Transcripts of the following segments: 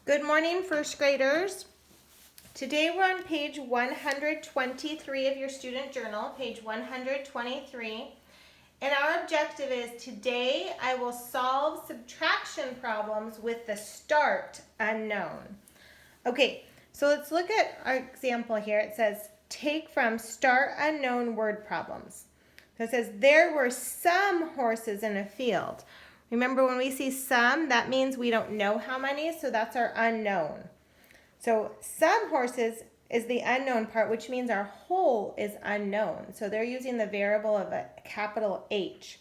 Good morning, first graders. Today we're on page 123 of your student journal, page 123. And our objective is today I will solve subtraction problems with the start unknown. Okay, so let's look at our example here. It says take from start unknown word problems. So it says there were some horses in a field. Remember, when we see some, that means we don't know how many, so that's our unknown. So some horses is the unknown part, which means our whole is unknown. So they're using the variable of a capital H.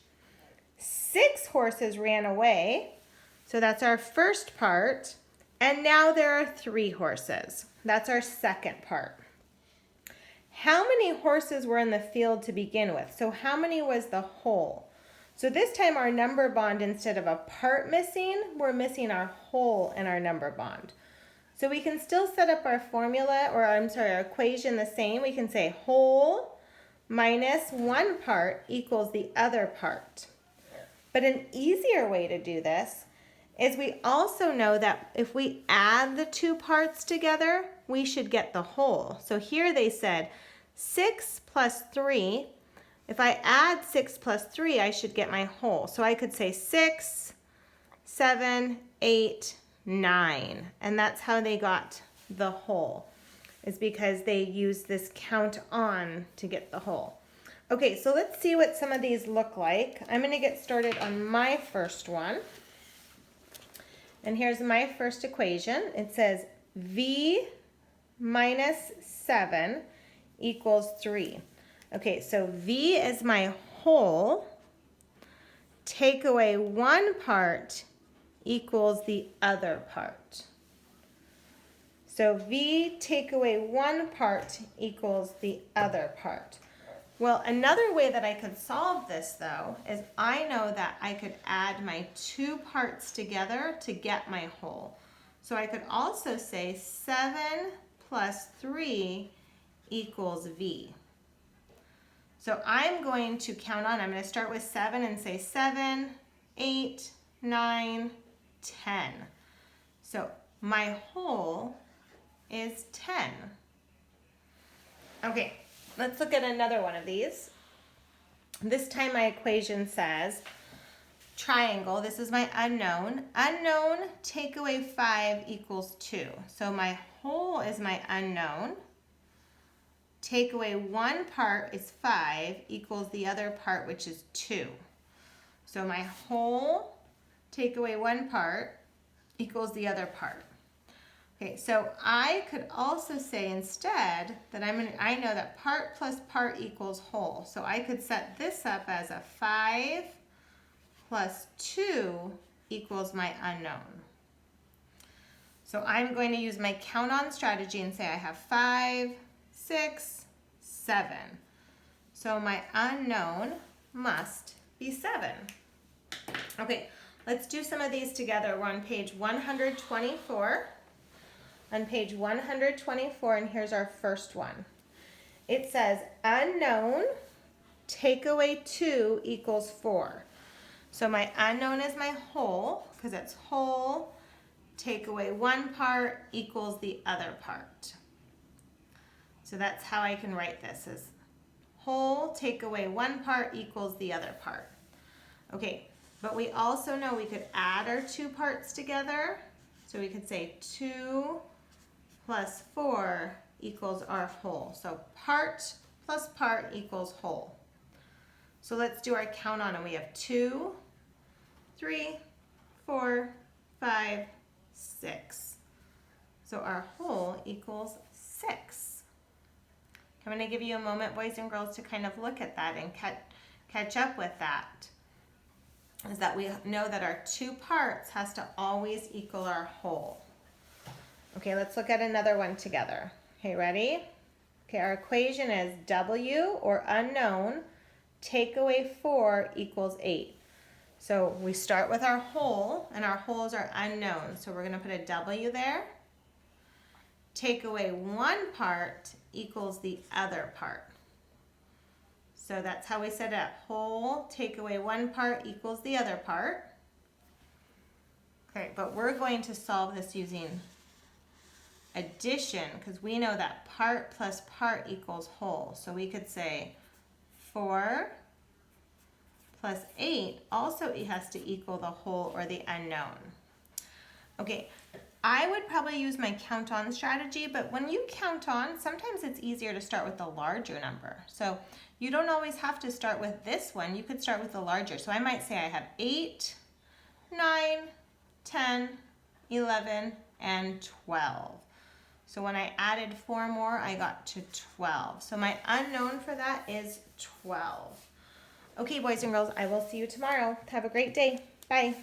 6 horses ran away, so that's our first part. And now there are 3 horses. That's our second part. How many horses were in the field to begin with? So how many was the whole? So this time our number bond, instead of a part missing, we're missing our whole in our number bond. So we can still set up our formula, or our equation the same. We can say whole minus one part equals the other part. But an easier way to do this is we also know that if we add the 2 parts together, we should get the whole. So here they said 6 plus 3. If I add 6 plus 3, I should get my whole. So I could say 6, 7, 8, 9. And that's how they got the whole, is because they used this count on to get the whole. Okay, so let's see what some of these look like. I'm going to get started on my first one. And here's my first equation. It says V minus 7 equals 3. Okay, so V is my whole. Take away one part equals the other part. So V take away one part equals the other part. Well, another way that I could solve this, though, is I know that I could add my 2 parts together to get my whole. So I could also say 7 plus 3 equals V. So I'm going to count on, I'm going to start with 7 and say 7, 8, 9, 10. So my whole is 10. Okay, let's look at another one of these. This time my equation says triangle. This is my unknown. Unknown, take away 5 equals 2. So my whole is my unknown. Take away one part is 5 equals the other part, which is 2. So my whole, take away one part, equals the other part. Okay, so I could also say instead that I know that part plus part equals whole. So I could set this up as a 5 plus 2 equals my unknown. So I'm going to use my count on strategy and say I have 5, 6, 7. So my unknown must be 7. Okay, let's do some of these together. We're on page 124. On page 124, and here's our first one. It says unknown, take away 2 equals 4. So my unknown is my whole, because it's whole, take away one part equals the other part. So that's how I can write this, is whole, take away one part equals the other part. Okay, but we also know we could add our 2 parts together. So we could say 2 plus 4 equals our whole. So part plus part equals whole. So let's do our count on them. We have 2, 3, 4, 5, 6. So our whole equals 6. I'm going to give you a moment, boys and girls, to kind of look at that and catch up with that. Is that we know that our 2 parts has to always equal our whole. Okay, let's look at another one together. Okay, ready? Okay, our equation is W, or unknown, take away 4 equals 8. So we start with our whole, and our wholes are unknown. So we're going to put a W there. Take away one part equals the other part. So that's how we set it up. Whole, take away one part equals the other part. Okay, but we're going to solve this using addition, because we know that part plus part equals whole. So we could say 4 plus 8 also has to equal the whole or the unknown. Okay, I would probably use my count on strategy, but when you count on, sometimes it's easier to start with the larger number. So you don't always have to start with this one. You could start with the larger. So I might say I have 8, 9, 10, 11, and 12. So when I added 4 more, I got to 12. So my unknown for that is 12. Okay, boys and girls, I will see you tomorrow. Have a great day. Bye.